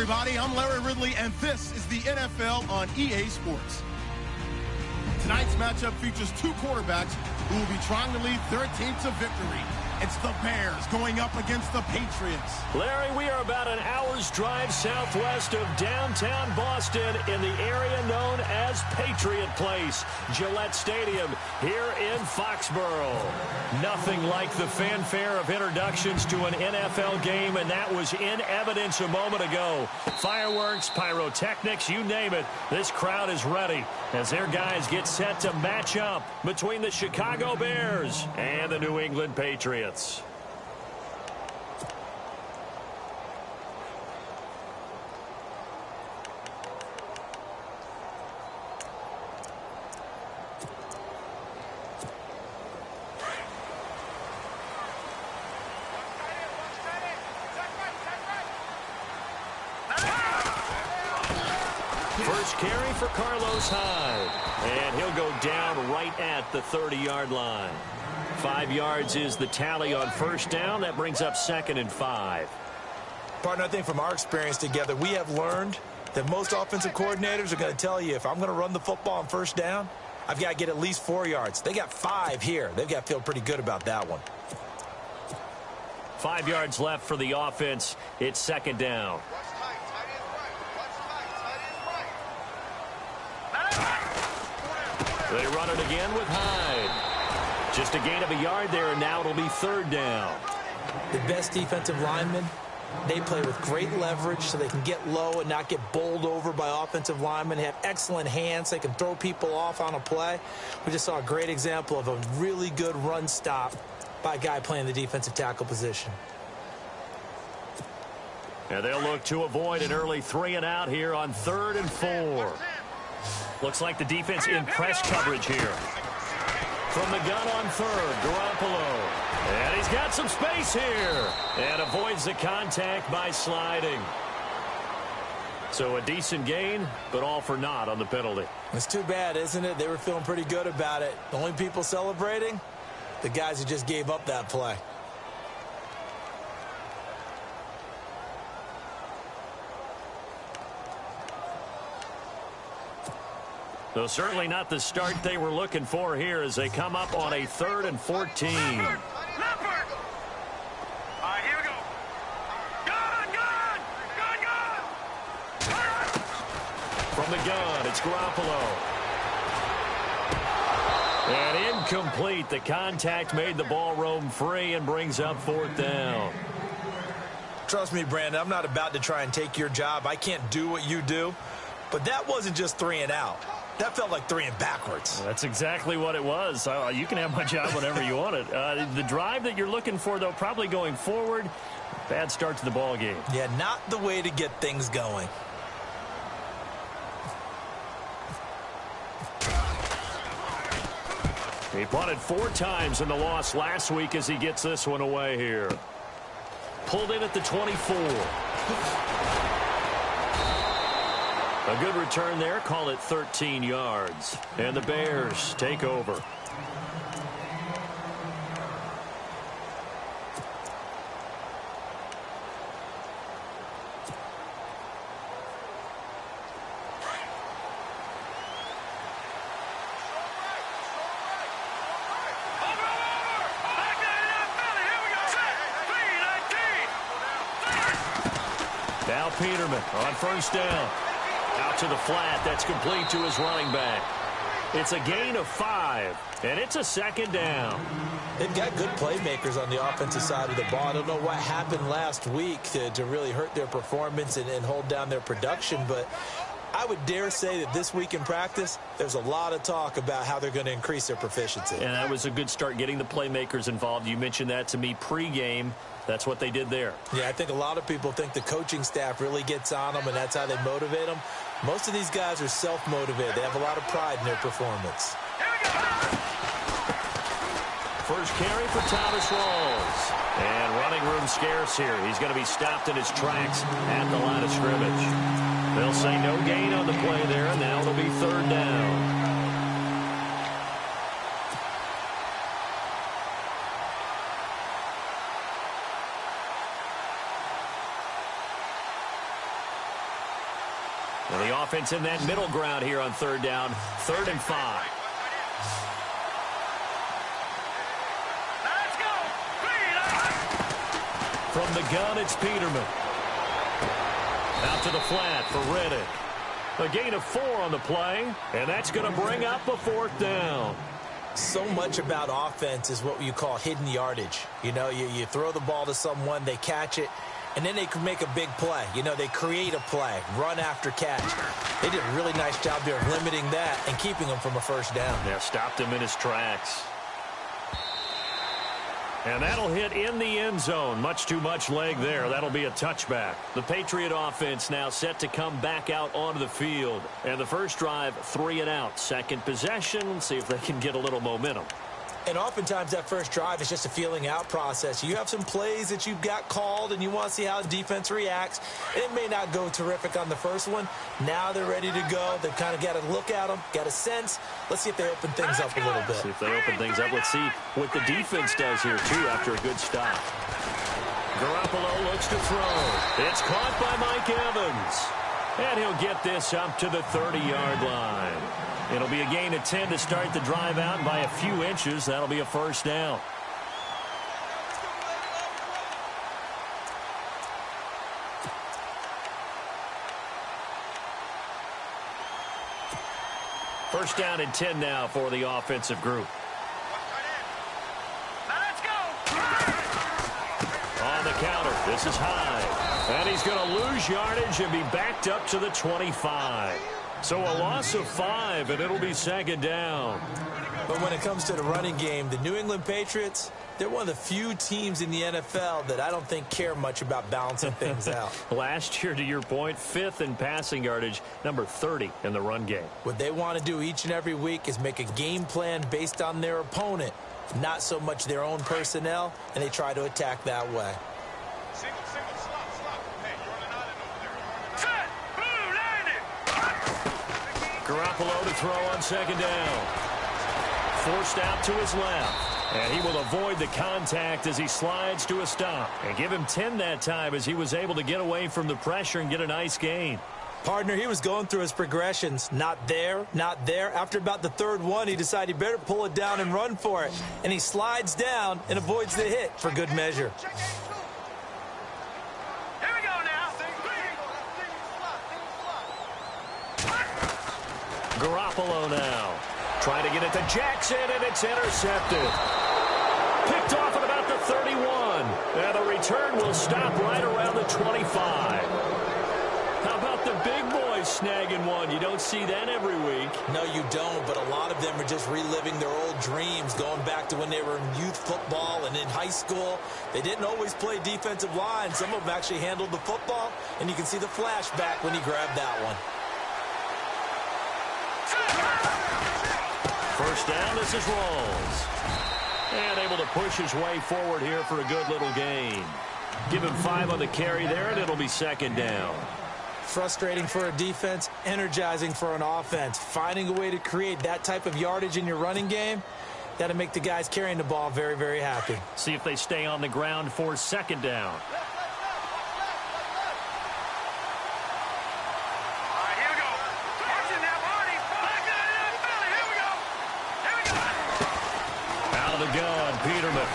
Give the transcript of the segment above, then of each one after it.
everybody. I'm Larry Ridley, and this is the NFL on EA Sports. Tonight's matchup features two quarterbacks who will be trying to lead their team to victory. It's the Bears going up against the Patriots. Larry, we are about an hour's drive southwest of downtown Boston in the area known as Patriot Place, Gillette Stadium, here in Foxborough. Nothing like the fanfare of introductions to an NFL game, and that was in evidence a moment ago. Fireworks, pyrotechnics, you name it. This crowd is ready as their guys get set to match up between the Chicago Bears and the New England Patriots. First carry for Carlos Hyde, and he'll go down right at the 30-yard line. 5 yards is the tally on first down. That brings up 2nd and 5. Partner, I think from our experience together, we have learned that most offensive coordinators are going to tell you, if I'm going to run the football on first down, I've got to get at least 4 yards. They got 5 here. They've got to feel pretty good about that one. 5 yards left for the offense. It's 2nd down. They run it again with Hyde. Just a gain of a yard there, and now it'll be 3rd down. The best defensive linemen, they play with great leverage so they can get low and not get bowled over by offensive linemen. They have excellent hands. They can throw people off on a play. We just saw a great example of a really good run stop by a guy playing the defensive tackle position. And they'll look to avoid an early 3-and-out here on 3rd and 4. Looks like the defense in press coverage here. From the gun on 3rd, Garoppolo. And he's got some space here. And avoids the contact by sliding. So a decent gain, but all for naught on the penalty. It's too bad, isn't it? They were feeling pretty good about it. The only people celebrating, the guys who just gave up that play. So certainly not the start they were looking for here as they come up on a 3rd and 14. All right, here we go. Gun! From the gun, it's Garoppolo. And incomplete. The contact made the ball roam free and brings up 4th down. Trust me, Brandon, I'm not about to try and take your job. I can't do what you do. But that wasn't just 3-and-out. That felt like 3 and backwards. That's exactly what it was. You can have my job whenever you want it. The drive that you're looking for, though, probably going forward. Bad start to the ball game. Yeah, not the way to get things going. He punted 4 times in the loss last week as he gets this one away here. Pulled in at the 24. A good return there. Call it 13 yards. And the Bears take over. Now Peterman on first down. Out to the flat. That's complete to his running back. It's a gain of 5, and it's a 2nd down. They've got good playmakers on the offensive side of the ball. I don't know what happened last week to really hurt their performance and hold down their production, but I would dare say that this week in practice, there's a lot of talk about how they're going to increase their proficiency. And that was a good start getting the playmakers involved. You mentioned that to me pregame. That's what they did there. Yeah, I think a lot of people think the coaching staff really gets on them, and that's how they motivate them. Most of these guys are self-motivated. They have a lot of pride in their performance. First carry for Thomas Rawls. And running room scarce here. He's going to be stopped in his tracks at the line of scrimmage. They'll say no gain on the play there, and now it'll be 3rd down. And the offense in that middle ground here on third down, 3rd and 5. Let's go. From the gun, it's Peterman. Out to the flat for Reddick. A gain of 4 on the play, and that's going to bring up a 4th down. So much about offense is what you call hidden yardage. You know, you throw the ball to someone, they catch it, and then they can make a big play. You know, they create a play, run after catch. They did a really nice job there of limiting that and keeping him from a 1st down. Yeah, stopped him in his tracks. And that'll hit in the end zone. Much too much leg there. That'll be a touchback. The Patriot offense now set to come back out onto the field. And the first drive, 3 and out. Second possession. Let's see if they can get a little momentum. And oftentimes that first drive is just a feeling out process. You have some plays that you've got called and you want to see how the defense reacts. It may not go terrific on the first one. Now they're ready to go. They've kind of got to look at them, got a sense. Let's see if they open things up a little bit. See if they open things up. Let's see what the defense does here, too, after a good stop. Garoppolo looks to throw. It's caught by Mike Evans. And he'll get this up to the 30-yard line. It'll be a gain of 10 to start the drive out. By a few inches, that'll be a 1st down. First down and 10 now for the offensive group. Let's go. On the counter, this is high. And he's going to lose yardage and be backed up to the 25. So a loss of 5, and it'll be 2nd down. But when it comes to the running game, the New England Patriots, they're one of the few teams in the NFL that I don't think care much about balancing things out. Last year, to your point, 5th in passing yardage, number 30 in the run game. What they want to do each and every week is make a game plan based on their opponent, not so much their own personnel, and they try to attack that way. Single, slot. Hey, you're on an island over there. Set. Boom, landed. Garoppolo to throw on 2nd down. Forced out to his left. And he will avoid the contact as he slides to a stop. And give him 10 that time as he was able to get away from the pressure and get a nice gain. Partner, he was going through his progressions. Not there, not there. After about the 3rd one, he decided he better pull it down and run for it. And he slides down and avoids the hit for good measure. Here we go now. Garoppolo now. Trying to get it to Jackson, and it's intercepted. Picked off at about the 31. And the return will stop right around the 25. How about the big boys snagging one? You don't see that every week. No, you don't, but a lot of them are just reliving their old dreams, going back to when they were in youth football and in high school. They didn't always play defensive line. Some of them actually handled the football, and you can see the flashback when he grabbed that one. First down, this is Rawls. And able to push his way forward here for a good little gain. Give him 5 on the carry there, and it'll be 2nd down. Frustrating for a defense, energizing for an offense. Finding a way to create that type of yardage in your running game, that'll make the guys carrying the ball very, very happy. See if they stay on the ground for 2nd down. Peterman.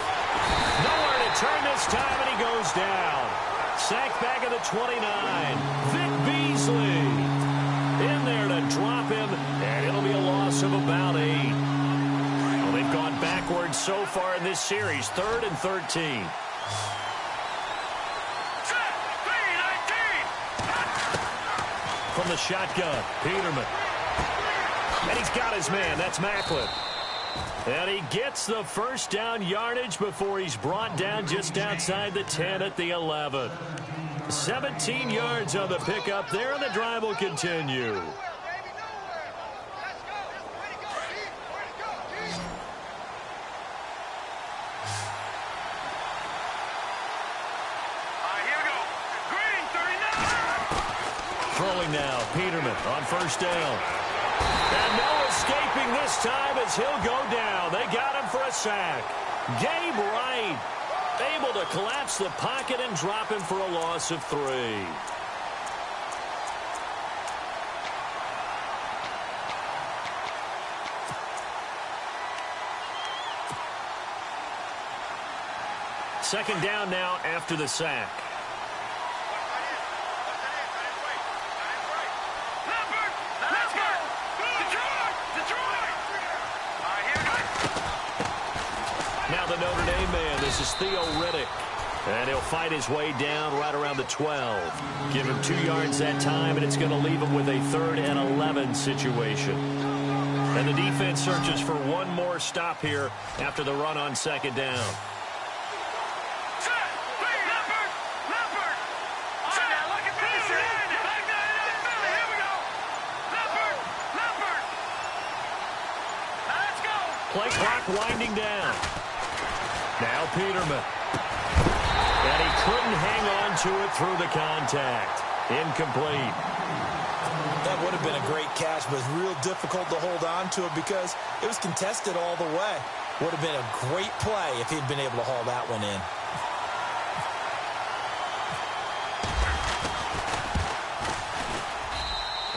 Nowhere to turn this time, and he goes down. Sacked back at the 29. Vic Beasley in there to drop him, and it'll be a loss of about 8. Well, they've gone backwards so far in this series, 3rd and 13. From the shotgun, Peterman. And he's got his man. That's Macklin. And he gets the first down yardage before he's brought down just outside the 10 at the 11. 17 yards on the pickup there, and the drive will continue. Throwing now, Peterman on first down. And no escaping this time as he'll go down. They got him for a sack. Gabe Wright able to collapse the pocket and drop him for a loss of 3. Second down now after the sack. Now the Notre Dame man, this is Theo Riddick. And he'll fight his way down right around the 12. Give him 2 yards that time, and it's going to leave him with a 3rd and 11 situation. And the defense searches for one more stop here after the run on second down. Play clock winding down. Now Peterman. And he couldn't hang on to it through the contact. Incomplete. That would have been a great catch, but it's real difficult to hold on to it because it was contested all the way. Would have been a great play if he'd been able to haul that one in.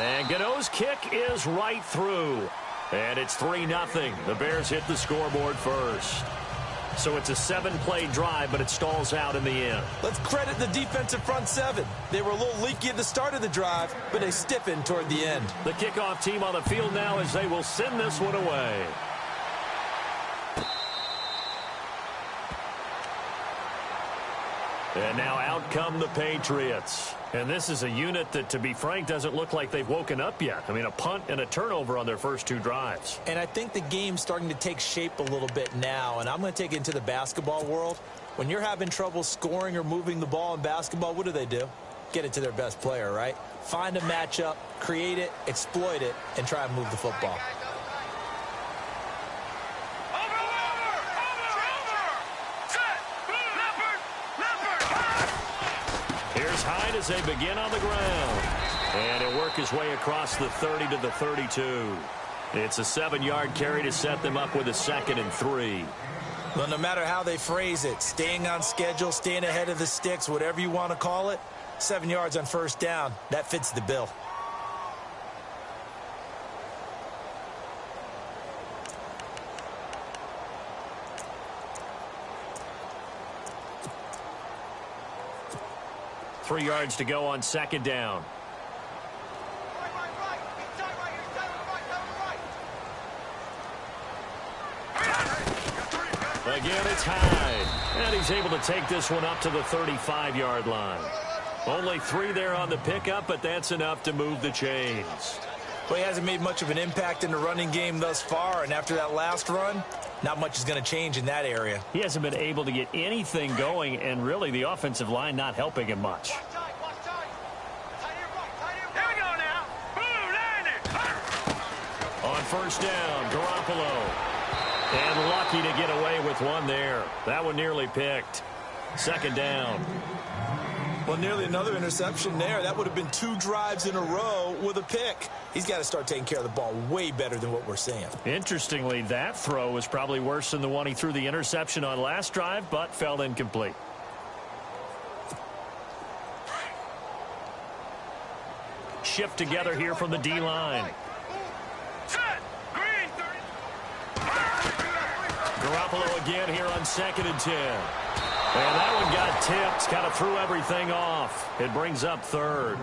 And Gano's kick is right through. And it's 3-0. The Bears hit the scoreboard first. So it's a 7-play drive, but it stalls out in the end. Let's credit the defensive front 7. They were a little leaky at the start of the drive, but they stiffened toward the end. The kickoff team on the field now as they will send this one away. And now out come the Patriots. And this is a unit that, to be frank, doesn't look like they've woken up yet. I mean, a punt and a turnover on their first 2 drives. And I think the game's starting to take shape a little bit now. And I'm going to take it into the basketball world. When you're having trouble scoring or moving the ball in basketball, what do? Get it to their best player, right? Find a matchup, create it, exploit it, and try and move the football. Hyde as they begin on the ground. And he'll work his way across the 30 to the 32. It's a 7-yard carry to set them up with a 2nd and 3. Well, no matter how they phrase it, staying on schedule, staying ahead of the sticks, whatever you want to call it, 7 yards on first down, that fits the bill. Three yards to go on second down. Again, it's Hyde. And he's able to take this one up to the 35-yard line. Only 3 there on the pickup, but that's enough to move the chains. Well, he hasn't made much of an impact in the running game thus far, and after that last run, not much is going to change in that area. He hasn't been able to get anything going, and really the offensive line not helping him much. On first down, Garoppolo. And lucky to get away with one there. That one nearly picked. Second down. Well, nearly another interception there. That would have been 2 drives in a row with a pick. He's got to start taking care of the ball way better than what we're seeing. Interestingly, that throw was probably worse than the one he threw the interception on last drive, but fell incomplete. Shift together here from the D-line. Garoppolo again here on 2nd and 10. And that one got tipped, kind of threw everything off. It brings up 3rd.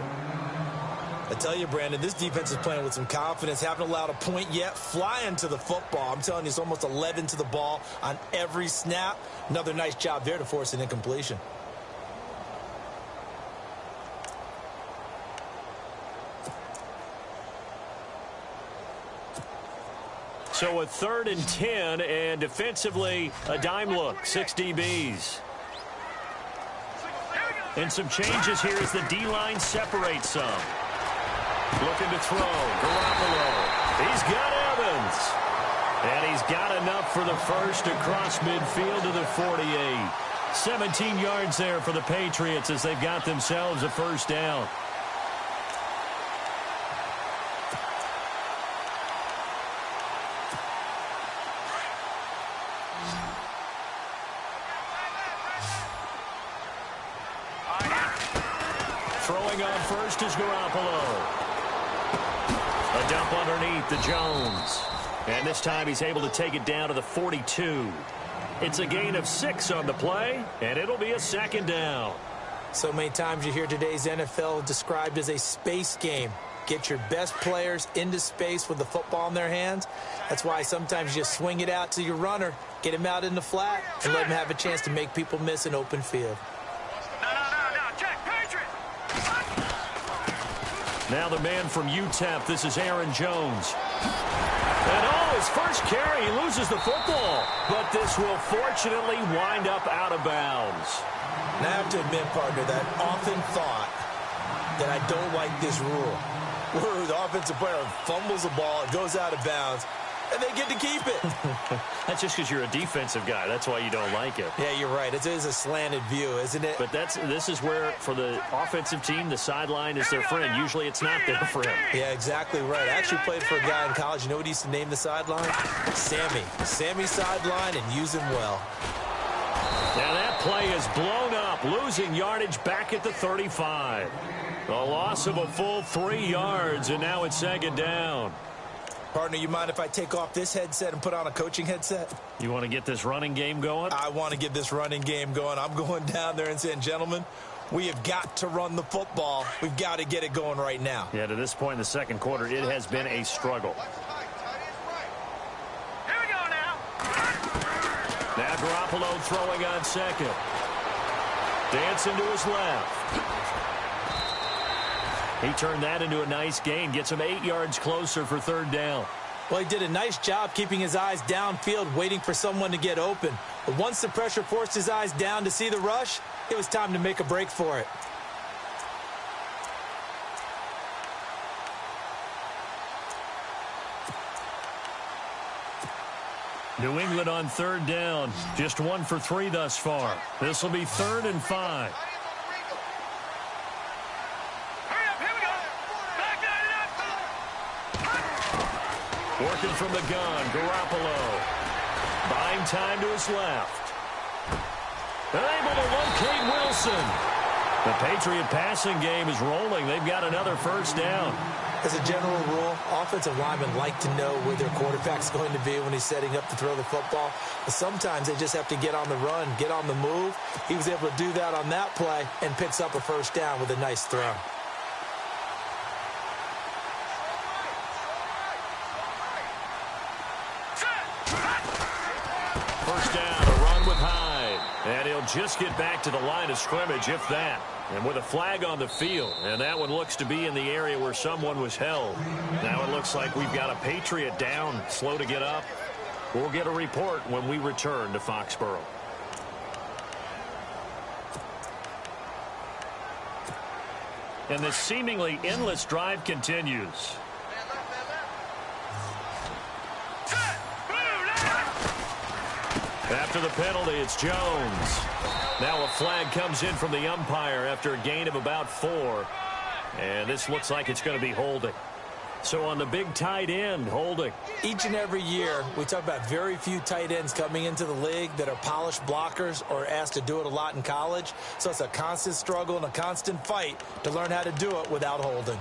I tell you, Brandon, this defense is playing with some confidence. Haven't allowed a point yet. Flying to the football. I'm telling you, it's almost 11 to the ball on every snap. Another nice job there to force an incompletion. So a 3rd and 10, and defensively, a dime look. 6 DBs. And some changes here as the D-line separates some. Looking to throw. Garoppolo. He's got Evans. And he's got enough for the first across midfield to the 48. 17 yards there for the Patriots as they've got themselves a first down. Throwing on first is Garoppolo. A dump underneath to Jones. And this time he's able to take it down to the 42. It's a gain of 6 on the play, and it'll be a second down. So many times you hear today's NFL described as a space game. Get your best players into space with the football in their hands. That's why sometimes you just swing it out to your runner, get him out in the flat, and let him have a chance to make people miss an open field. No, check, Patriots! Now the man from UTEP, this is Aaron Jones. And his first carry, he loses the football. But this will fortunately wind up out of bounds. And I have to admit, partner, that I often thought that I don't like this rule, where the offensive player fumbles the ball, it goes out of bounds, and they get to keep it. That's just because you're a defensive guy. That's why you don't like it. Yeah, you're right. It is a slanted view, isn't it? But this is where, for the offensive team, the sideline is their friend. Usually it's not their friend. Yeah, exactly right. I actually played for a guy in college. You know what he used to name the sideline? Sammy. Sammy sideline, and use him well. Now that play is blown up, losing yardage back at the 35. A loss of a full 3 yards, and now it's second down. Partner, you mind if I take off this headset and put on a coaching headset? You want to get this running game going? I want to get this running game going. I'm going down there and saying, gentlemen, we have got to run the football. We've got to get it going right now. Yeah, to this point in the second quarter, it has been a struggle. Here we go now. Now Garoppolo throwing on second. Dancing to his left. He turned that into a nice gain. Gets him 8 yards closer for third down. Well, he did a nice job keeping his eyes downfield, waiting for someone to get open. But once the pressure forced his eyes down to see the rush, it was time to make a break for it. New England on third down. Just 1 for 3 thus far. This will be 3rd and 5. Working from the gun, Garoppolo. Buying time to his left. Able to locate Wilson. The Patriot passing game is rolling. They've got another first down. As a general rule, offensive linemen like to know where their quarterback's going to be when he's setting up to throw the football. But sometimes they just have to get on the run, get on the move. He was able to do that on that play and picks up a first down with a nice throw. First down, a run with Hyde. And he'll just get back to the line of scrimmage, if that. And with a flag on the field. And that one looks to be in the area where someone was held. Now it looks like we've got a Patriot down, slow to get up. We'll get a report when we return to Foxborough. And this seemingly endless drive continues. After the penalty, it's Jones. Now a flag comes in from the umpire after a gain of about 4. And this looks like it's going to be holding. So on the big tight end, holding. Each and every year, we talk about very few tight ends coming into the league that are polished blockers or asked to do it a lot in college. So it's a constant struggle and a constant fight to learn how to do it without holding.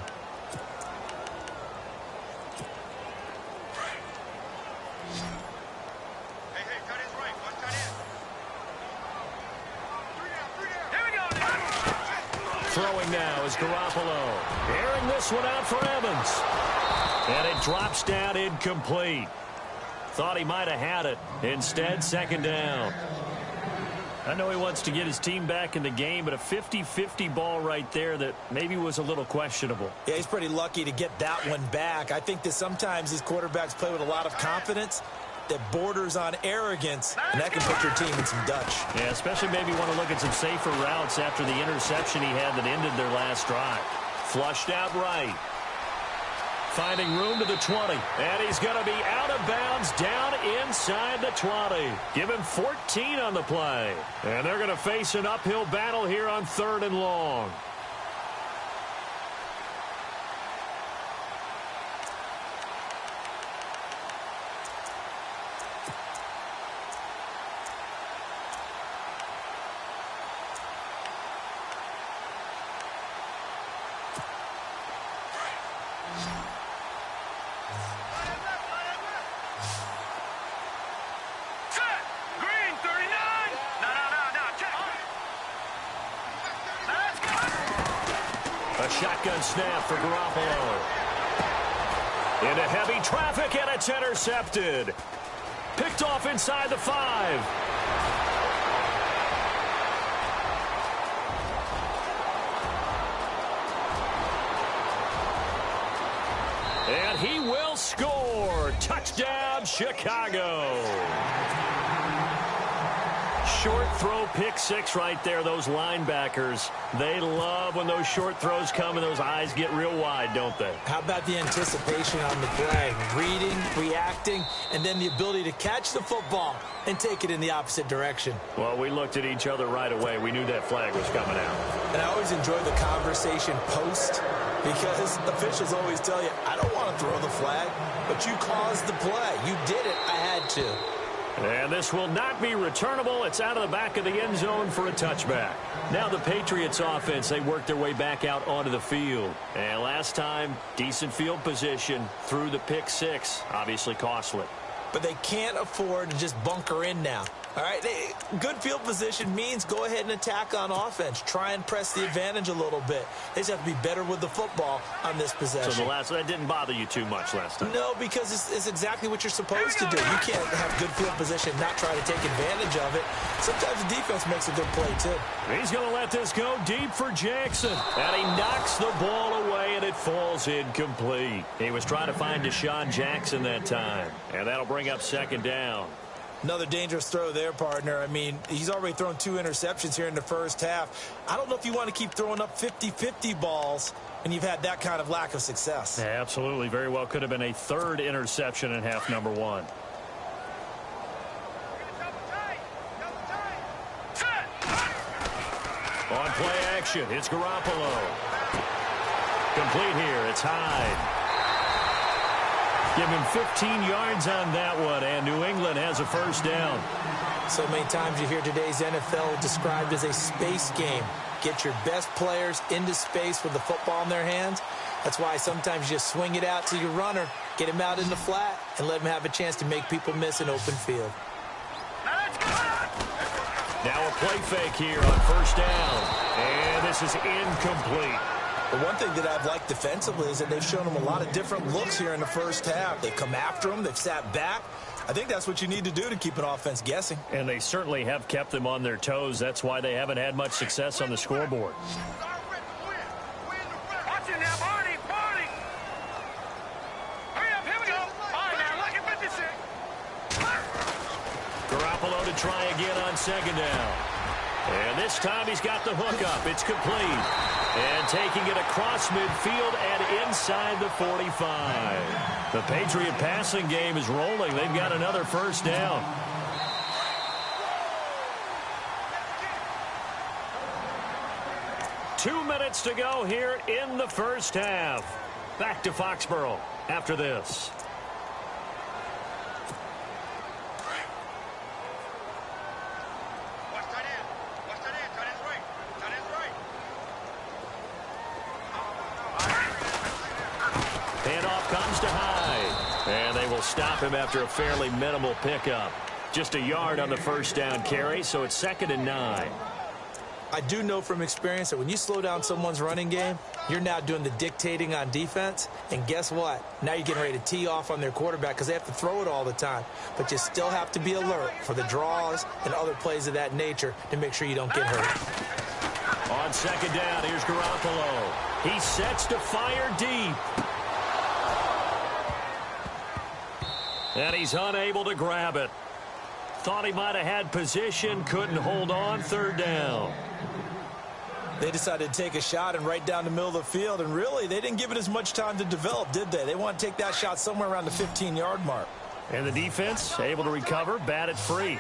Throwing now is Garoppolo. Airing this one out for Evans. And it drops down incomplete. Thought he might have had it. Instead, second down. I know he wants to get his team back in the game, but a 50-50 ball right there that maybe was a little questionable. Yeah, he's pretty lucky to get that one back. I think that sometimes these quarterbacks play with a lot of confidence that borders on arrogance, and that can put your team in some Dutch. Yeah, especially maybe want to look at some safer routes after the interception he had that ended their last drive. Flushed out right. Finding room to the 20. And he's going to be out of bounds down inside the 20. Give him 14 on the play. And they're going to face an uphill battle here on 3rd and long. Green 30. Shotgun snap for Garoppolo. Into heavy traffic, and it's intercepted. Picked off inside the 5. And he will score. Touchdown, Chicago. Short throw, pick 6 right there. Those linebackers, they love when those short throws come and those eyes get real wide, don't they? How about the anticipation on the play? Reading, reacting, and then the ability to catch the football and take it in the opposite direction. Well, we looked at each other right away. We knew that flag was coming out. And I always enjoy the conversation post, because officials always tell you, I don't want to throw the flag, but you caused the play. You did it. I had to. And this will not be returnable. It's out of the back of the end zone for a touchback. Now the Patriots offense, they work their way back out onto the field. And last time, decent field position through the pick 6. Obviously costly. But they can't afford to just bunker in now. All right, good field position means go ahead and attack on offense. Try and press the advantage a little bit. They just have to be better with the football on this possession. So that didn't bother you too much last time? No, because it's exactly what you're supposed to do. You can't have good field position, not try to take advantage of it. Sometimes the defense makes a good play, too. He's going to let this go deep for Jackson. And he knocks the ball away, and it falls incomplete. He was trying to find Deshaun Jackson that time. And that'll bring up second down. Another dangerous throw there, partner. I mean, he's already thrown 2 interceptions here in the first half. I don't know if you want to keep throwing up 50-50 balls and you've had that kind of lack of success. Yeah, absolutely. Very well could have been a 3rd interception in half number 1. On play action, it's Garoppolo. Complete here, it's Hyde. Give him 15 yards on that one, and New England has a first down. So many times you hear today's NFL described as a space game. Get your best players into space with the football in their hands. That's why sometimes you just swing it out to your runner, get him out in the flat, and let him have a chance to make people miss an open field. Now a play fake here on first down, and this is incomplete. The one thing that I've liked defensively is that they've shown them a lot of different looks here in the first half. They've come after them. They've sat back. I think that's what you need to do to keep an offense guessing. And they certainly have kept them on their toes. That's why they haven't had much success on the scoreboard. Watch it now, Barney. Hurry up, here we go. All right, now, look at 56. Garoppolo to try again on second down. And this time he's got the hook up. It's complete. And taking it across midfield and inside the 45. The Patriot passing game is rolling. They've got another first down. Two minutes to go here in the first half. Back to Foxborough after this. Comes to Hyde. And they will stop him after a fairly minimal pickup. Just a yard on the first down carry, so it's 2nd and 9. I do know from experience that when you slow down someone's running game, you're now doing the dictating on defense. And guess what? Now you're getting ready to tee off on their quarterback because they have to throw it all the time. But you still have to be alert for the draws and other plays of that nature to make sure you don't get hurt. On second down, here's Garoppolo. He sets to fire deep. And he's unable to grab it. Thought he might have had position, couldn't hold on, 3rd down. They decided to take a shot and right down the middle of the field, and really, they didn't give it as much time to develop, did they? They want to take that shot somewhere around the 15-yard mark. And the defense able to recover, bat it free.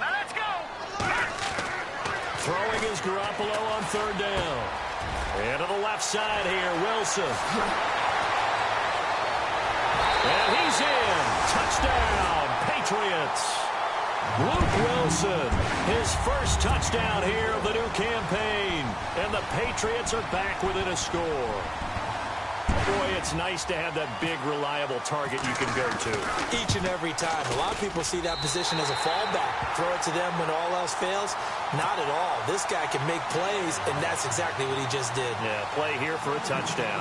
Let's go. Throwing is Garoppolo on 3rd down. And to the left side here, Wilson. And he's in. Touchdown, Patriots. Luke Wilson, his first touchdown here of the new campaign. And the Patriots are back within a score. Boy, it's nice to have that big, reliable target you can go to. Each and every time. A lot of people see that position as a fallback. Throw it to them when all else fails. Not at all. This guy can make plays, and that's exactly what he just did. Yeah, play here for a touchdown.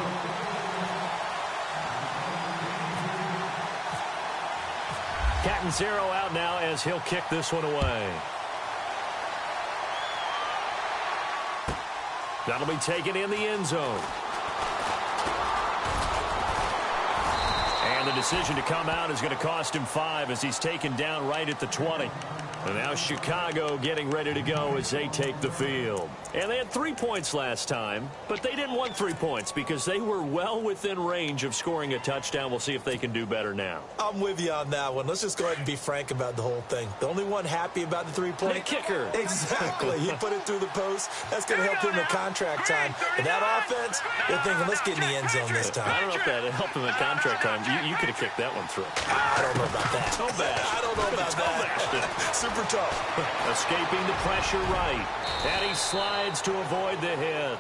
Catanzaro out now as he'll kick this one away. That'll be taken in the end zone. And the decision to come out is going to cost him 5 as he's taken down right at the 20. And now Chicago getting ready to go as they take the field. And they had 3 points last time, but they didn't want 3 points because they were well within range of scoring a touchdown. We'll see if they can do better now. I'm with you on that one. Let's just go ahead and be frank about the whole thing. The only one happy about the 3-point. The kicker. Exactly. He put it through the post. That's going to help him in contract time. But that offense, they're thinking, let's get in the end zone this time. I don't know if that helped him in contract time. You could have kicked that one through. I don't know about that. So bad. I don't know about that. Super tough. Escaping the pressure right. And he slides to avoid the hit.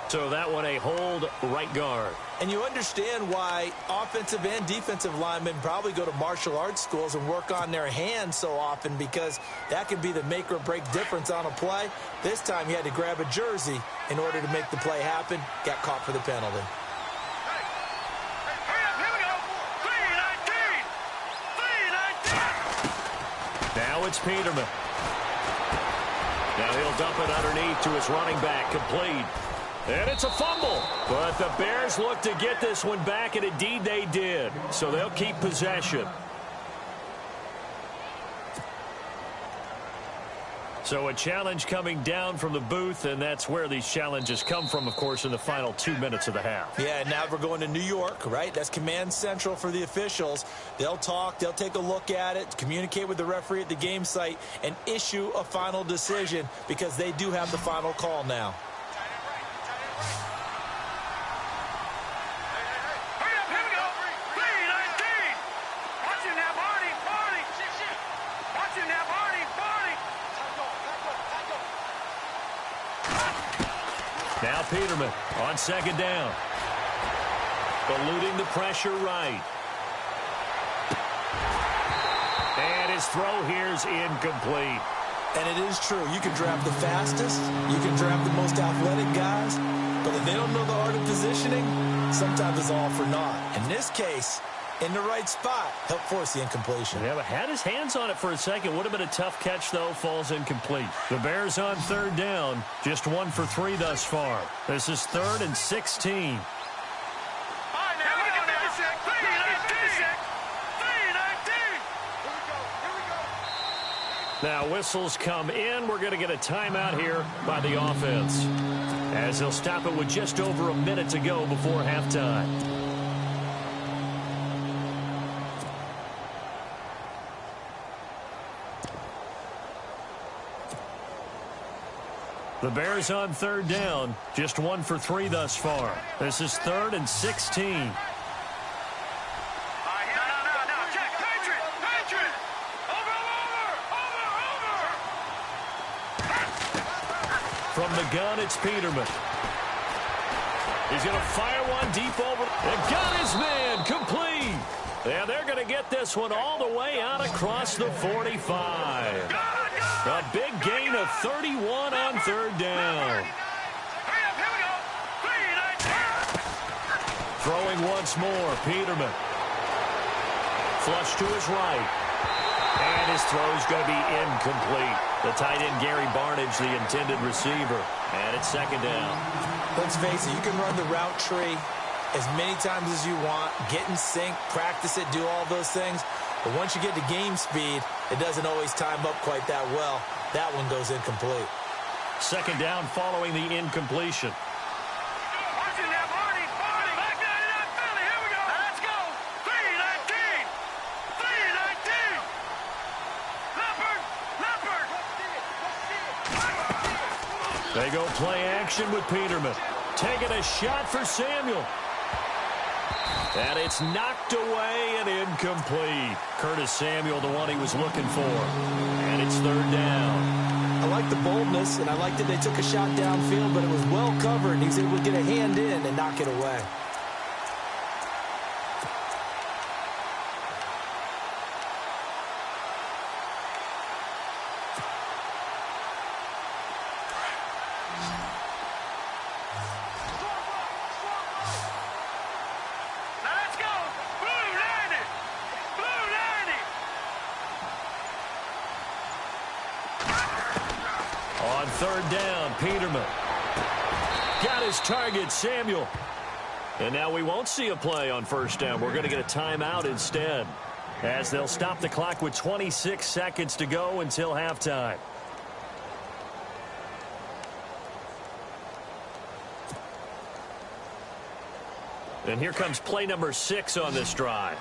So that one a hold right guard. And you understand why offensive and defensive linemen probably go to martial arts schools and work on their hands so often, because that can be the make or break difference on a play. This time he had to grab a jersey in order to make the play happen. Got caught for the penalty. Now it's Peterman. Now he'll dump it underneath to his running back, complete. And it's a fumble. But the Bears look to get this one back, and indeed they did. So they'll keep possession. So a challenge coming down from the booth, and that's where these challenges come from, of course, in the final 2 minutes of the half. Yeah, now we're going to New York, right? That's command central for the officials. They'll talk, they'll take a look at it, communicate with the referee at the game site, and issue a final decision, because they do have the final call now. Now Peterman on second down. Eluding the pressure right. And his throw here's incomplete. And it is true. You can draft the fastest. You can draft the most athletic guys. But if they don't know the art of positioning, sometimes it's all for naught. In this case, in the right spot, helped force the incompletion. Yeah, but had his hands on it for a second. Would have been a tough catch, though. Falls incomplete. The Bears on third down. Just 1 for 3 thus far. This is 3rd and 16. Now whistles come in. We're going to get a timeout here by the offense, as they'll stop it with just over a minute to go before halftime. The Bears on third down. Just 1 for 3 thus far. This is 3rd and 16. From the gun, it's Peterman. He's going to fire one deep over. And got his man complete. And they're going to get this one all the way out across the 45. A big gain of 31 on third down. Throwing once more, Peterman. Flush to his right. And his throw's going to be incomplete. The tight end, Gary Barnage, the intended receiver. And it's second down. Let's face it, you can run the route tree as many times as you want, get in sync, practice it, do all those things. But once you get to game speed, it doesn't always time up quite that well. That one goes incomplete. Second down following the incompletion. They go play action with Peterman. Taking a shot for Samuel. And it's knocked away and incomplete. Curtis Samuel, the one he was looking for. And it's third down. A like the boldness, and I like that they took a shot downfield, but it was well covered, and he's able to get a hand in and knock it away. On third down, Peterman. Got his target, Samuel. And now we won't see a play on first down. We're going to get a timeout instead, as they'll stop the clock with 26 seconds to go until halftime. And here comes play number 6 on this drive.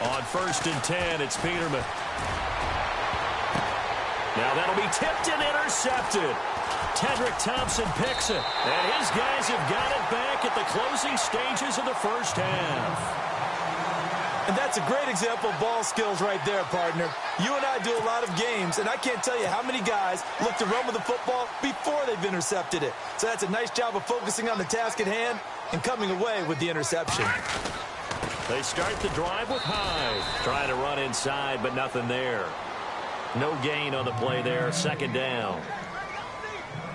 On first and 10, it's Peterman. Now that'll be tipped and intercepted. Tedrick Thompson picks it, and his guys have got it back at the closing stages of the first half. And that's a great example of ball skills right there, partner. You and I do a lot of games, and I can't tell you how many guys look to run with the football before they've intercepted it. So that's a nice job of focusing on the task at hand and coming away with the interception. They start the drive with Hyde. Trying to run inside, but nothing there. No gain on the play there, second down.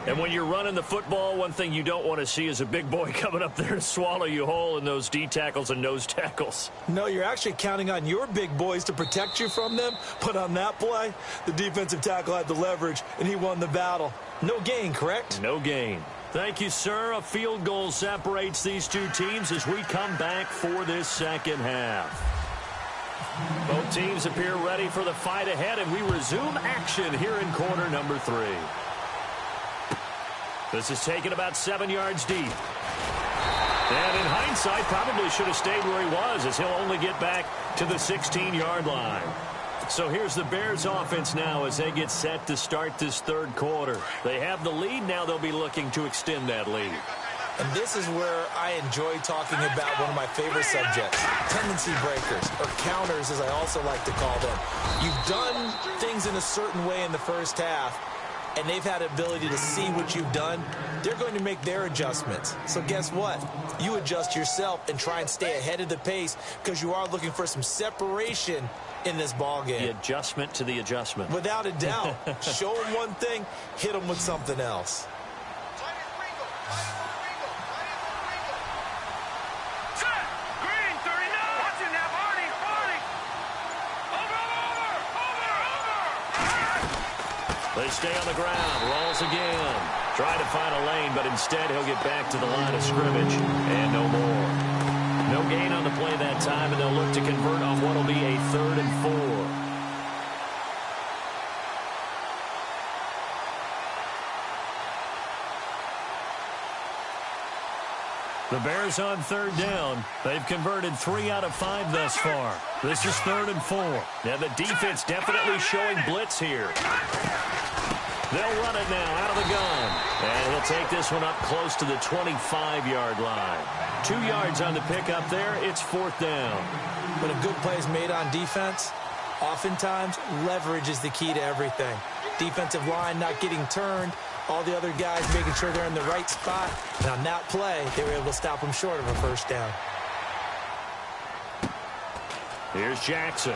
And when you're running the football, one thing you don't want to see is a big boy coming up there to swallow you whole in those D tackles and nose tackles. No, you're actually counting on your big boys to protect you from them. But on that play, the defensive tackle had the leverage, and he won the battle. No gain, correct? No gain. Thank you, sir. A field goal separates these two teams as we come back for this second half. Both teams appear ready for the fight ahead, and we resume action here in quarter number 3. This is taken about 7 yards deep. And in hindsight, probably should have stayed where he was, as he'll only get back to the 16-yard line. So here's the Bears offense now as they get set to start this third quarter. They have the lead. Now they'll be looking to extend that lead. And this is where I enjoy talking about one of my favorite subjects, tendency breakers, or counters as I also like to call them. You've done things in a certain way in the first half, and they've had the ability to see what you've done. They're going to make their adjustments. So guess what? You adjust yourself and try and stay ahead of the pace because you are looking for some separation in this ball game. The adjustment to the adjustment. Without a doubt. Show them one thing, hit them with something else. They stay on the ground, rolls again. Trying to find a lane, but instead he'll get back to the line of scrimmage. And no more. No gain on the play that time, and they'll look to convert on what will be a 3rd and 4. The Bears on third down. They've converted 3 out of 5 thus far. This is 3rd and 4. Now the defense definitely showing blitz here. They'll run it now out of the gun. And he'll take this one up close to the 25-yard line. 2 yards on the pickup there. It's 4th down. When a good play is made on defense, oftentimes leverage is the key to everything. Defensive line not getting turned. All the other guys making sure they're in the right spot. And on that play, they were able to stop them short of a first down. Here's Jackson.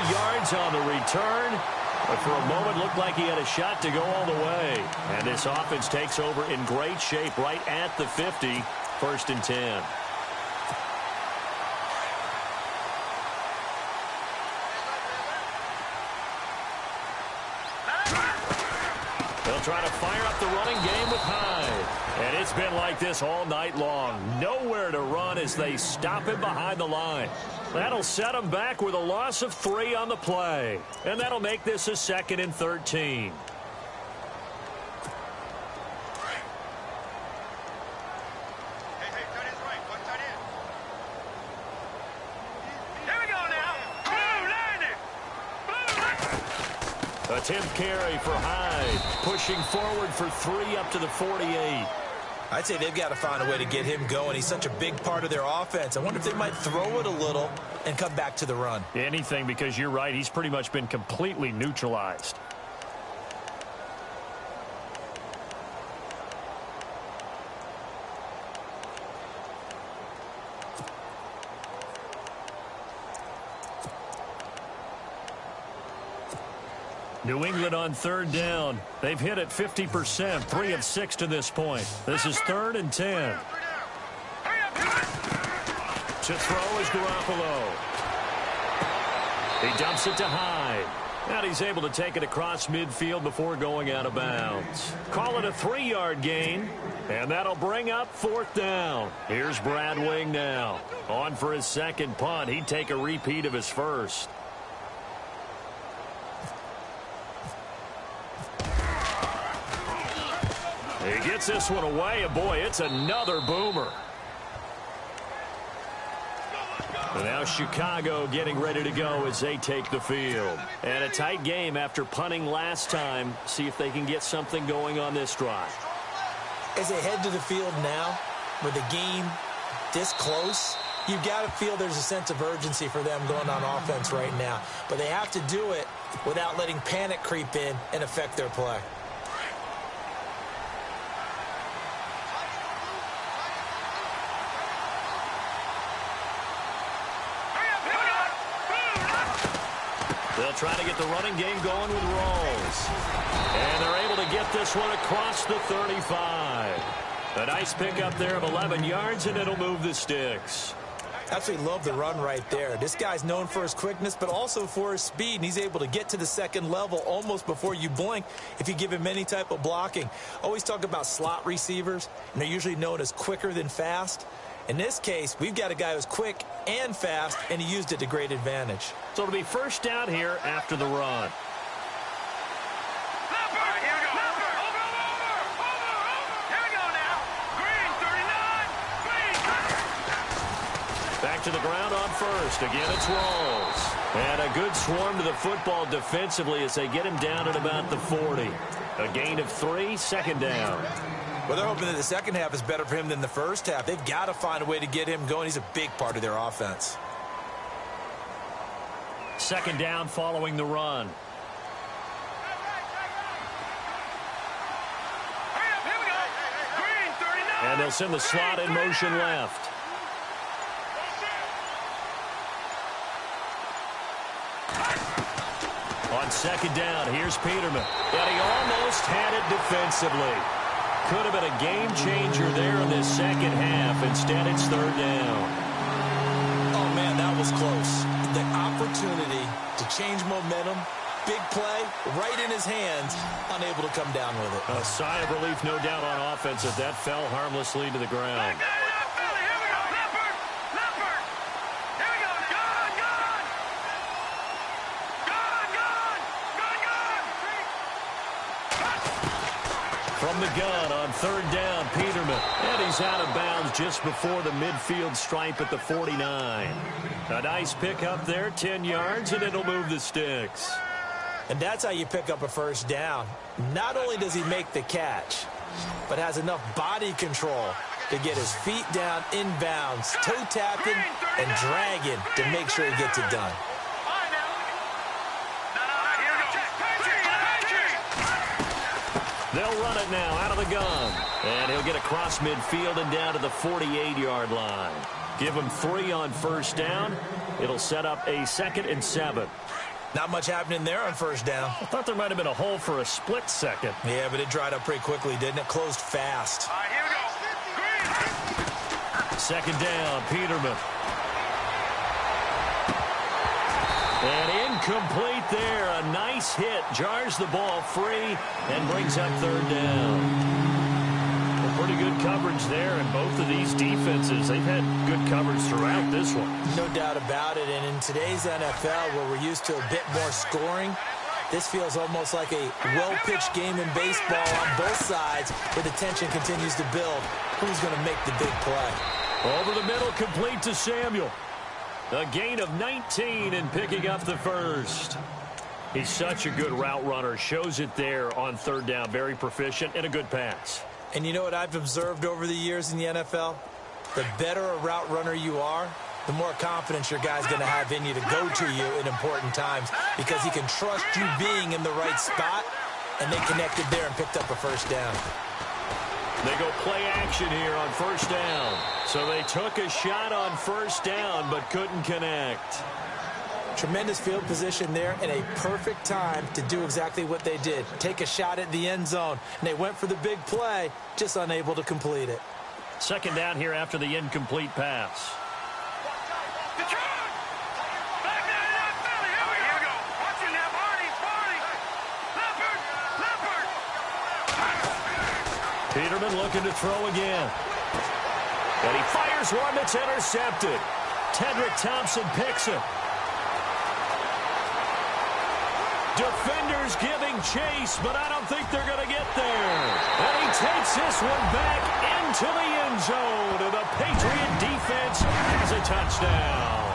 Yards on the return, but for a moment looked like he had a shot to go all the way. And this offense takes over in great shape right at the 50, 1st and 10. They'll try to fire up the running game with Hyde. And it's been like this all night long. Nowhere to run as they stop him behind the line. That'll set them back with a loss of 3 on the play. And that'll make this a 2nd and 13. A 10th carry for Hyde. Pushing forward for 3 up to the 48. I'd say they've got to find a way to get him going. He's such a big part of their offense. I wonder if they might throw it a little and come back to the run. Anything, because you're right. He's pretty much been completely neutralized. New England on 3rd down. They've hit it 50%, 3 of 6 to this point. This is 3rd and 10. To throw is Garoppolo. He dumps it to Hyde. And he's able to take it across midfield before going out of bounds. Call it a 3-yard gain. And that'll bring up 4th down. Here's Brad Wing now. On for his second punt. He'd take a repeat of his first. He gets this one away, and boy, it's another boomer. And now Chicago getting ready to go as they take the field. And a tight game after punting last time. See if they can get something going on this drive. As they head to the field now, with the game this close, you've got to feel there's a sense of urgency for them going on offense right now. But they have to do it without letting panic creep in and affect their play. They'll try to get the running game going with Rawls. And they're able to get this one across the 35. A nice pickup there of 11 yards, and it'll move the sticks. Absolutely love the run right there. This guy's known for his quickness, but also for his speed, and he's able to get to the second level almost before you blink if you give him any type of blocking. Always talk about slot receivers, and they're usually known as quicker than fast. In this case, we've got a guy who's quick and fast, and he used it to great advantage. So it'll be first down here after the run. Back to the ground on first. Again, it's Rawls. And a good swarm to the football defensively as they get him down at about the 40. A gain of 3, 2nd down. Well, they're hoping that the second half is better for him than the first half. They've got to find a way to get him going. He's a big part of their offense. 2nd down following the run. And they'll send the slot in motion left. On 2nd down, here's Peterman. And he almost had it defensively. Could have been a game changer there in this second half. Instead, it's 3rd down. Oh, man, that was close. The opportunity to change momentum, big play, right in his hands, unable to come down with it. A sigh of relief, no doubt, on offense as that fell harmlessly to the ground. From the gun on 3rd down, Peterman. And he's out of bounds just before the midfield stripe at the 49. A nice pickup there, 10 yards, and it'll move the sticks. And that's how you pick up a first down. Not only does he make the catch, but has enough body control to get his feet down inbounds, toe tapping and dragging to make sure he gets it done. They'll run it now out of the gun. And he'll get across midfield and down to the 48-yard line. Give him 3 on first down. It'll set up a 2nd and 7. Not much happening there on first down. I thought there might have been a hole for a split second. Yeah, but it dried up pretty quickly, didn't it? Closed fast. 2nd down, Peterman. And incomplete there. A nice hit. Jars the ball free and brings up 3rd down. Well, pretty good coverage there. And both of these defenses, they've had good coverage throughout this one. No doubt about it. And in today's NFL, where we're used to a bit more scoring, this feels almost like a well-pitched game in baseball on both sides, where the tension continues to build. Who's going to make the big play? Over the middle, complete to Samuel. A gain of 19 and picking up the first. He's such a good route runner. Shows it there on third down. Very proficient and a good pass. And you know what I've observed over the years in the NFL? The better a route runner you are, the more confidence your guy's going to have in you to go to you in important times because he can trust you being in the right spot, and they connected there and picked up a first down. They go play action here on first down. So they took a shot on first down but couldn't connect. Tremendous field position there and a perfect time to do exactly what they did. Take a shot at the end zone. And they went for the big play, just unable to complete it. Second down here after the incomplete pass. Peterman looking to throw again. And he fires one that's intercepted. Tedrick Thompson picks it. Defenders giving chase, but I don't think they're going to get there. And he takes this one back into the end zone. And the Patriot defense has a touchdown.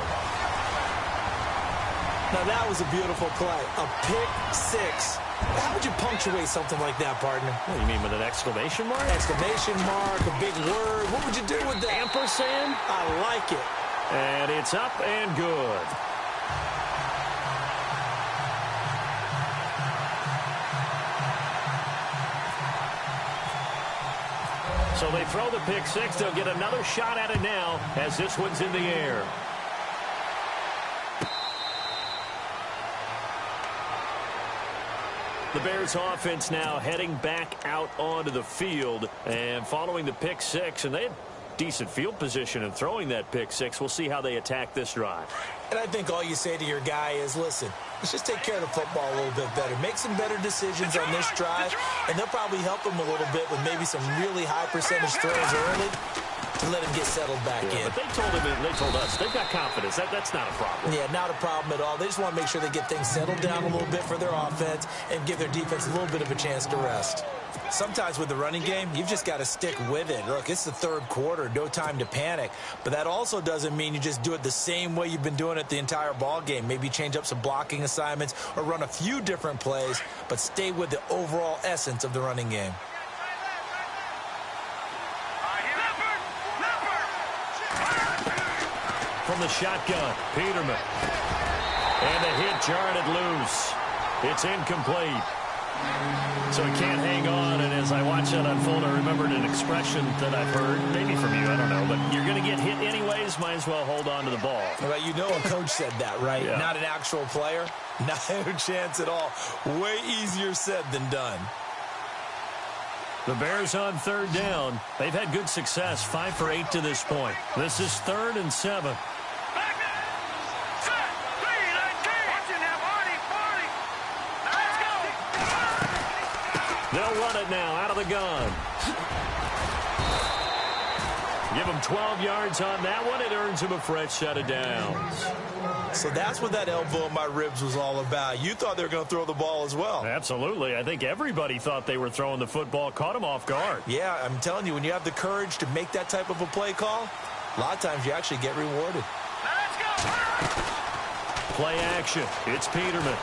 Now that was a beautiful play. A pick six. How would you punctuate something like that, partner? What do you mean, with an exclamation mark? Exclamation mark, a big word. What would you do with that? Ampersand? I like it. And it's up and good. So they throw the pick six. They'll get another shot at it now as this one's in the air. The Bears offense now heading back out onto the field and following the pick six, and they had decent field position in throwing that pick six. We'll see how they attack this drive. And I think all you say to your guy is, listen, let's just take care of the football a little bit better. Make some better decisions on this drive, and they'll probably help him a little bit with maybe some really high percentage throws early to let him get settled back in. But they told us they've got confidence. That's not a problem. Yeah, not a problem at all. They just want to make sure they get things settled down a little bit for their offense and give their defense a little bit of a chance to rest. Sometimes with the running game, you've just got to stick with it. Look, it's the third quarter, no time to panic. But that also doesn't mean you just do it the same way you've been doing it the entire ball game. Maybe change up some blocking assignments or run a few different plays, but stay with the overall essence of the running game. From the shotgun, Peterman. And the hit jarred it loose. It's incomplete. So he can't hang on, and as I watch that unfold, I remembered an expression that I've heard, maybe from you, I don't know, but you're going to get hit anyways, might as well hold on to the ball. Well, you know a coach said that, right? Yeah. Not an actual player. Not a chance at all. Way easier said than done. The Bears on third down. They've had good success, 5 for 8 to this point. This is 3rd and 7. They'll run it now out of the gun. Give them 12 yards on that one. It earns him a fresh set of downs. So that's what that elbow in my ribs was all about. You thought they were going to throw the ball as well. Absolutely. I think everybody thought they were throwing the football, caught him off guard. Yeah, I'm telling you, when you have the courage to make that type of a play call, a lot of times you actually get rewarded. Let's go! Play action. It's Peterman.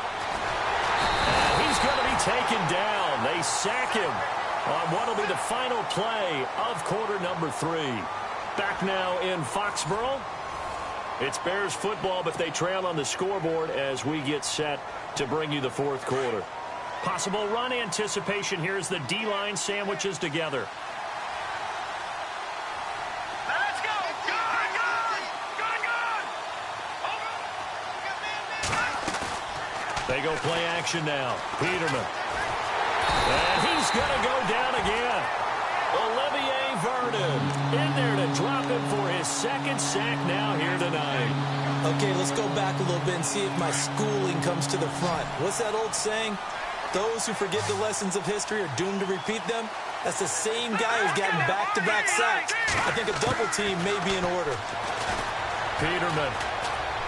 And he's going to be taken down. They sack him on what will be the final play of quarter number 3. Back now in Foxborough. It's Bears football, but they trail on the scoreboard as we get set to bring you the 4th quarter. Possible run anticipation here as the D-line sandwiches together. Let's go! They go play action now. Peterman. And he's going to go down again. Olivier Vernon in there to drop him for his 2nd sack now here tonight. Okay, let's go back a little bit and see if my schooling comes to the front. What's that old saying? Those who forget the lessons of history are doomed to repeat them. That's the same guy who's gotten back-to-back sacks. I think a double team may be in order. Peterman.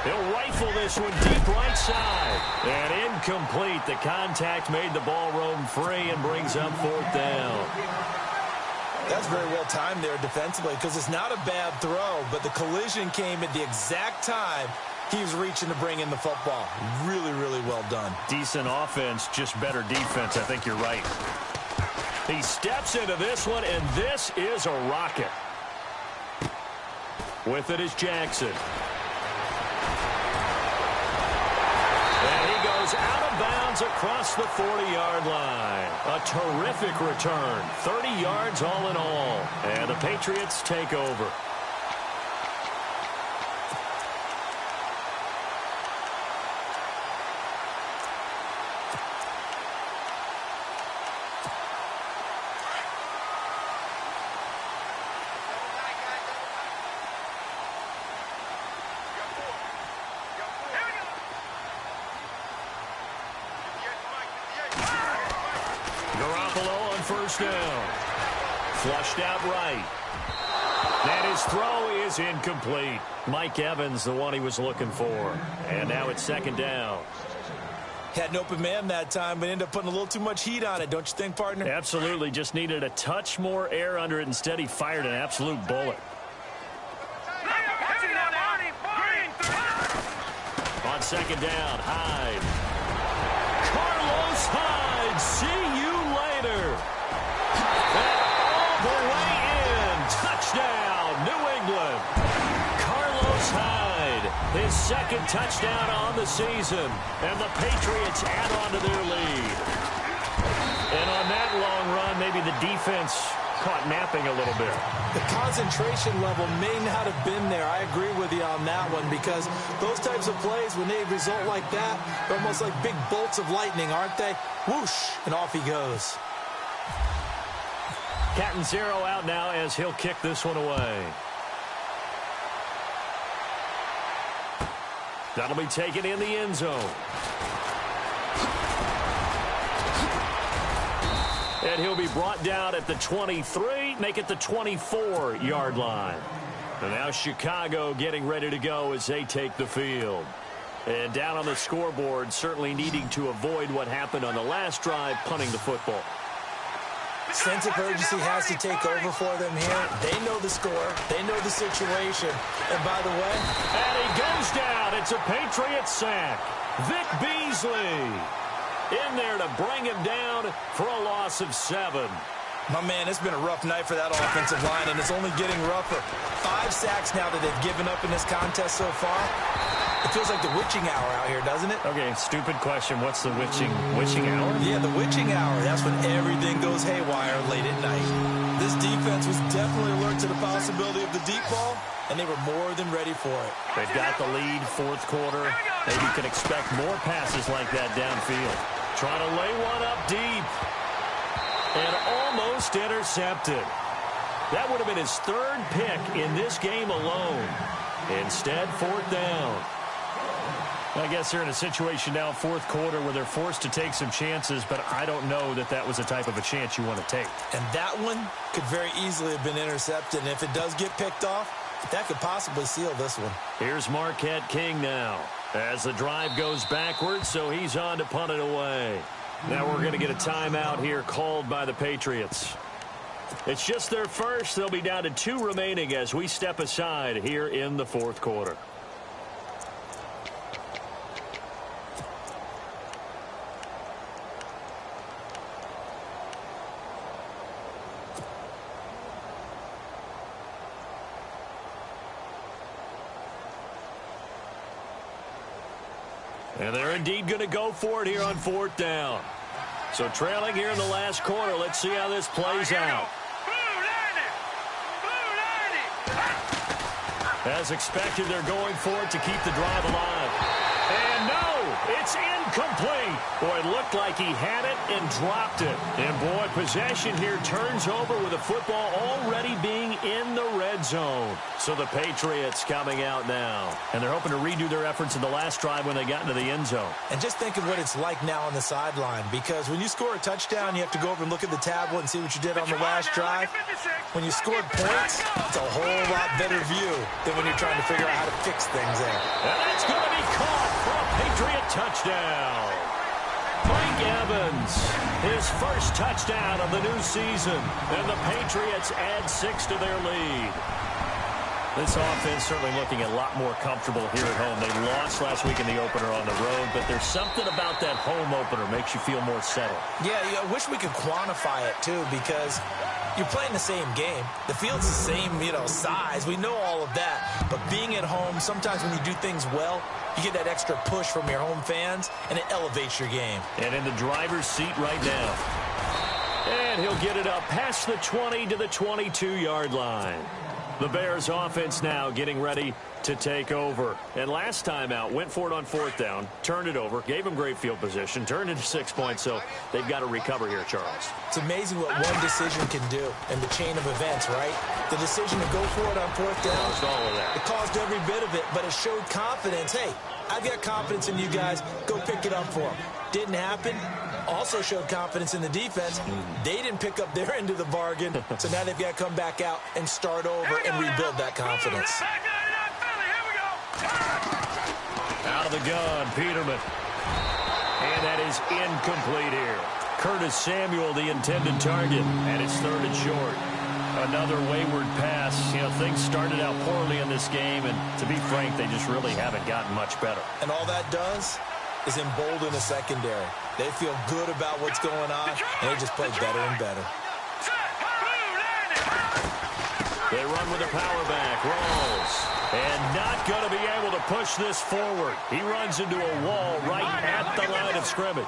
He'll rifle this one deep right side. And incomplete. The contact made the ball roam free and brings up 4th down. That's very well timed there defensively because it's not a bad throw, but the collision came at the exact time He was reaching to bring in the football. Really, really well done. Decent offense, just better defense. I think you're right. He steps into this one, and this is a rocket. With it is Jackson. And he goes out of bounds across the 40-yard line. A terrific return. 30 yards all in all. And the Patriots take over. First down. Flushed out right. And his throw is incomplete. Mike Evans, the one he was looking for. And now it's second down. Had an open man that time, but ended up putting a little too much heat on it, don't you think, partner? Absolutely. Just needed a touch more air under it. Instead, he fired an absolute bullet. On second down, Hyde. Carlos Hyde, see you later. And all the way in. Touchdown, New England. Carlos Hyde, his second touchdown on the season. And the Patriots add on to their lead. And on that long run, maybe the defense caught napping a little bit. The concentration level may not have been there. I agree with you on that one, because those types of plays, when they result like that, they're almost like big bolts of lightning, aren't they? Whoosh, and off he goes. Catanzaro out now as he'll kick this one away. That'll be taken in the end zone. And he'll be brought down at the 23, make it the 24-yard line. And now Chicago getting ready to go as they take the field. And down on the scoreboard, certainly needing to avoid what happened on the last drive, punting the football. Sense of urgency has to take over for them here. They know the score. They know the situation. And by the way... And he goes down. It's a Patriots sack. Vic Beasley in there to bring him down for a loss of 7. My man, it's been a rough night for that offensive line, and it's only getting rougher. 5 sacks now that they've given up in this contest so far. It feels like the witching hour out here, doesn't it? Okay, stupid question. What's the witching hour? Yeah, the witching hour. That's when everything goes haywire late at night. This defense was definitely alert to the possibility of the deep ball, and they were more than ready for it. They've got the lead, fourth quarter. Maybe you can expect more passes like that downfield. Trying to lay one up deep. And almost intercepted. That would have been his 3rd pick in this game alone. Instead, 4th down. I guess they're in a situation now, 4th quarter, where they're forced to take some chances, but I don't know that that was the type of a chance you want to take. And that one could very easily have been intercepted. And if it does get picked off, that could possibly seal this one. Here's Marquette King now as the drive goes backwards, so he's on to punt it away. Now we're going to get a timeout here called by the Patriots. It's just their first. They'll be down to 2 remaining as we step aside here in the 4th quarter. And they're indeed going to go for it here on 4th down. So trailing here in the last quarter. Let's see how this plays out. As expected, they're going for it to keep the drive alive. And no, it's incomplete. Boy, it looked like he had it and dropped it. And boy, possession here turns over with the football already being in the red zone. So the Patriots coming out now. And they're hoping to redo their efforts in the last drive when they got into the end zone. And just think of what it's like now on the sideline. Because when you score a touchdown, you have to go over and look at the tablet and see what you did on the last drive. When you scored points, it's a whole lot better view than when you're trying to figure out how to fix things there. And that's going to be caught for a Patriot touchdown. Mike Evans, his first touchdown of the new season. And the Patriots add 6 to their lead. This offense certainly looking a lot more comfortable here at home. They lost last week in the opener on the road, but there's something about that home opener makes you feel more settled. Yeah, I wish we could quantify it, too, because you're playing the same game. The field's the same, size. We know all of that. But being at home, sometimes when you do things well, you get that extra push from your home fans, and it elevates your game. And in the driver's seat right now. And he'll get it up past the 20 to the 22-yard line. The Bears offense now getting ready to take over. And last time out, went for it on 4th down, turned it over, gave them great field position, turned into 6 points, so they've got to recover here, Charles. It's amazing what one decision can do in the chain of events, right? The decision to go for it on 4th down. Caused all of that. It caused every bit of it, but it showed confidence. Hey, I've got confidence in you guys. Go pick it up for them. Didn't happen. Also showed confidence in the defense. They didn't pick up their end of the bargain, so now they've got to come back out and start over and rebuild that confidence. Out of the gun, Peterman. And that is incomplete here. Curtis Samuel, the intended target, and it's 3rd and short. Another wayward pass. Things started out poorly in this game, and to be frank, they just really haven't gotten much better. And all that does is embolden the secondary. They feel good about what's going on, and they just play better and better. They run with a power back. Rolls. And not going to be able to push this forward. He runs into a wall right at the line of scrimmage.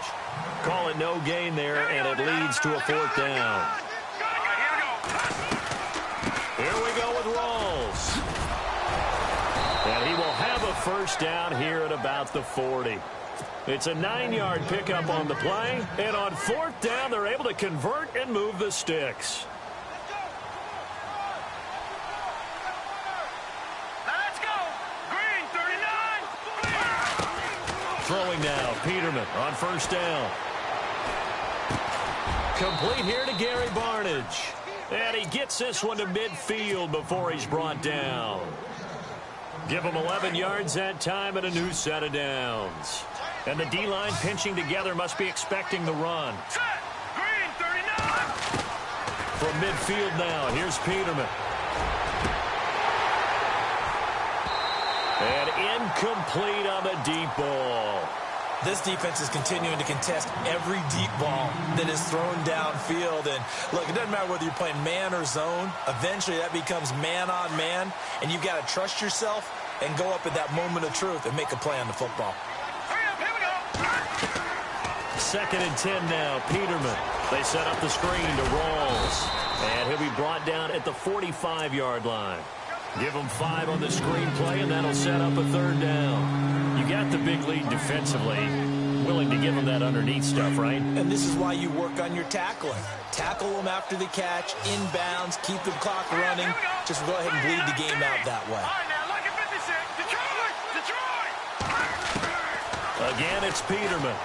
Call it no gain there, and it leads to a 4th down. Here we go with Rolls. And he will have a 1st down here at about the 40. It's a 9-yard pickup on the play, and on 4th down, they're able to convert and move the sticks. Let's go. Green, 39. Throwing now, Peterman on 1st down. Complete here to Gary Barnidge. And he gets this one to midfield before he's brought down. Give him 11 yards that time and a new set of downs. And the D-line pinching together must be expecting the run. Green, 39. From midfield now, here's Peterman. And incomplete on the deep ball. This defense is continuing to contest every deep ball that is thrown downfield. And, look, it doesn't matter whether you're playing man or zone. Eventually, that becomes man-on-man, and you've got to trust yourself and go up at that moment of truth and make a play on the football. 2nd and 10 now, Peterman. They set up the screen to Rolls. And he'll be brought down at the 45-yard line. Give him 5 on the screen play, and that'll set up a 3rd down. You got the big lead defensively, willing to give him that underneath stuff, right? And this is why you work on your tackling. Tackle them after the catch, inbounds, keep the clock running. Just go ahead and bleed the game out that way. Again, it's Peterman.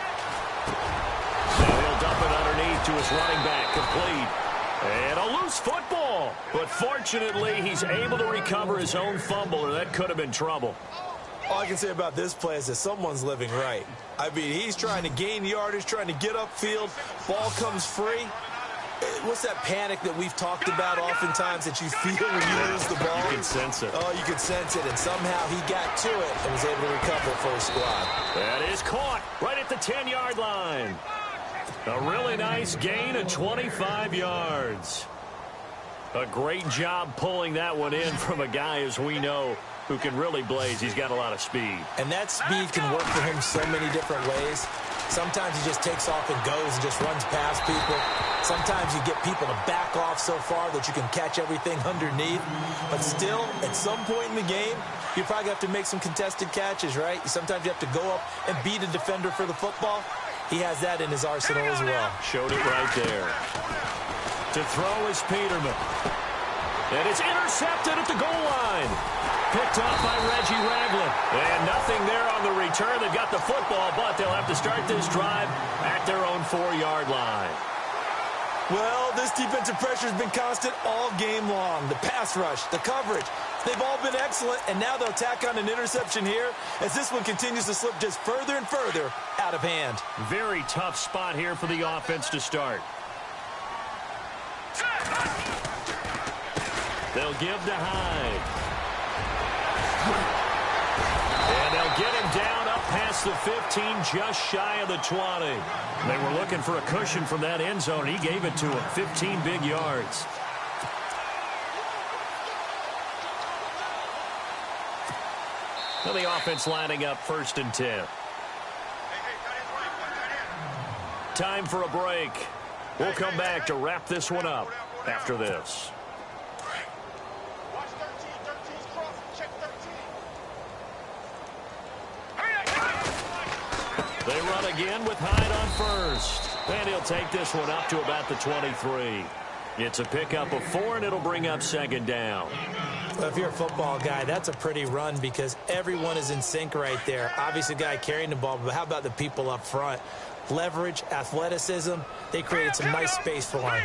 Now he'll dump it underneath to his running back, complete. And a loose football. But fortunately, he's able to recover his own fumble, or that could have been trouble. All I can say about this play is that someone's living right. I mean, he's trying to gain yardage, trying to get upfield. Ball comes free. What's that panic that we've talked about oftentimes that you feel when you lose the ball? You can sense it. Oh, you can sense it, and somehow he got to it and was able to recover for his squad. That is caught right at the 10-yard line. A really nice gain of 25 yards. A great job pulling that one in from a guy, as we know, who can really blaze. He's got a lot of speed. And that speed can work for him so many different ways. Sometimes he just takes off and goes and just runs past people. Sometimes you get people to back off so far that you can catch everything underneath. But still, at some point in the game, you probably have to make some contested catches, right? Sometimes you have to go up and beat a defender for the football. He has that in his arsenal as well. Showed it right there. To throw is Peterman. And it's intercepted at the goal line. Picked off by Reggie Ragland. And nothing there on the return. They've got the football, but they'll have to start this drive at their own 4-yard line. Well, this defensive pressure has been constant all game long. The pass rush, the coverage, they've all been excellent, and now they'll tack on an interception here as this one continues to slip just further and further out of hand. Very tough spot here for the offense to start. They'll give to Hyde. And they'll get him down up past the 15, just shy of the 20. They were looking for a cushion from that end zone. He gave it to him, 15 big yards. Now the offense lining up 1st and 10. Time for a break. We'll come back to wrap this one up after this. Watch 13. 13's crossing. Check 13. They run again with Hyde on first. And he'll take this one up to about the 23. It's a pickup of 4, and it'll bring up 2nd down. Well, if you're a football guy, that's a pretty run because everyone is in sync right there. Obviously, the guy carrying the ball, but how about the people up front? Leverage, athleticism, they created some nice space for him.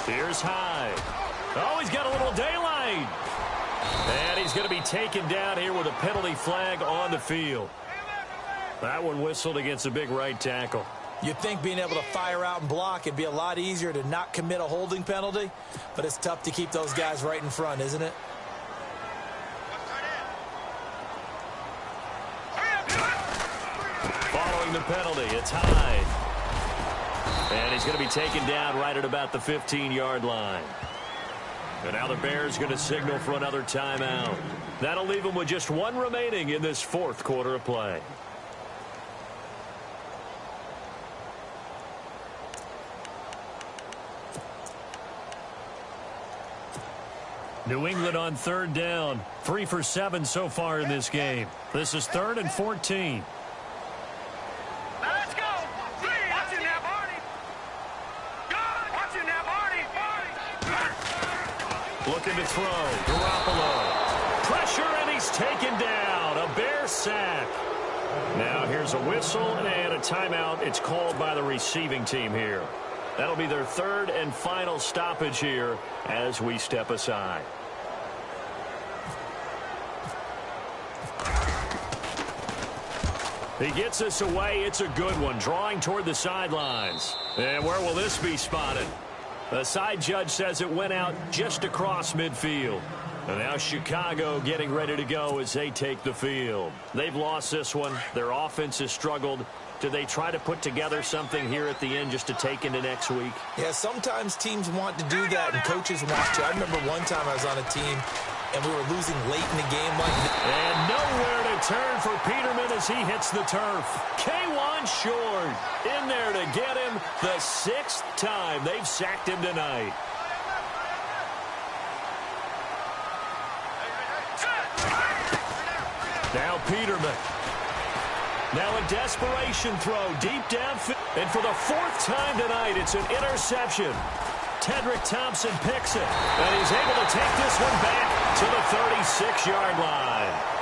Here's Hyde. Oh, he's got a little daylight. And he's going to be taken down here with a penalty flag on the field. That one whistled against a big right tackle. You'd think being able to fire out and block, it'd be a lot easier to not commit a holding penalty, but it's tough to keep those guys right in front, isn't it? Following the penalty, it's Hyde. And he's going to be taken down right at about the 15-yard line. And now the Bears going to signal for another timeout. That'll leave them with just 1 remaining in this 4th quarter of play. New England on 3rd down. 3 for 7 so far in this game. This is 3rd and 14. Let's go. Watching that, Barney. Watching that, Barney. Looking to throw. Garoppolo. Pressure, and he's taken down. A Bear sack. Now here's a whistle and a timeout. It's called by the receiving team here. That'll be their 3rd and final stoppage here as we step aside. He gets us away. It's a good one, drawing toward the sidelines. And where will this be spotted? The side judge says it went out just across midfield. And now Chicago getting ready to go as they take the field. They've lost this one. Their offense has struggled. Do they try to put together something here at the end just to take into next week? Yeah, sometimes teams want to do that, and coaches want to. I remember one time I was on a team, and we were losing late in the game like this. And nowhere to turn for Peterman as he hits the turf. K1 short in there to get him the 6th time they've sacked him tonight. Now Peterman. Now a desperation throw deep downfield. And for the 4th time tonight, it's an interception. Tedrick Thompson picks it. And he's able to take this one back to the 36-yard line.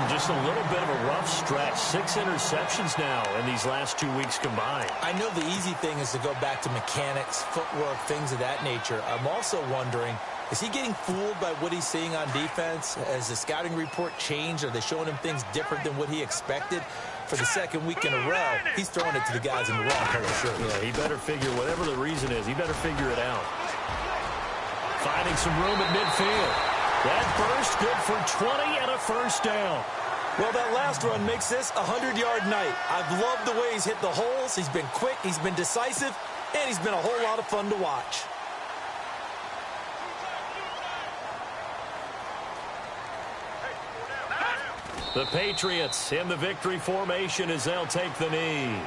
Just a little bit of a rough stretch. 6 interceptions now in these last 2 weeks combined. I know the easy thing is to go back to mechanics, footwork, things of that nature. I'm also wondering, is he getting fooled by what he's seeing on defense? Has the scouting report changed? Are they showing him things different than what he expected? For the 2nd week in a row, he's throwing it to the guys in the wrong color shirt. Yeah, he better figure, whatever the reason is, he better figure it out. Finding some room at midfield. That burst good for 20 and a 1st down. Well, that last run makes this a 100-yard night. I've loved the way he's hit the holes. He's been quick, he's been decisive, and he's been a whole lot of fun to watch. The Patriots in the victory formation as they'll take the knee.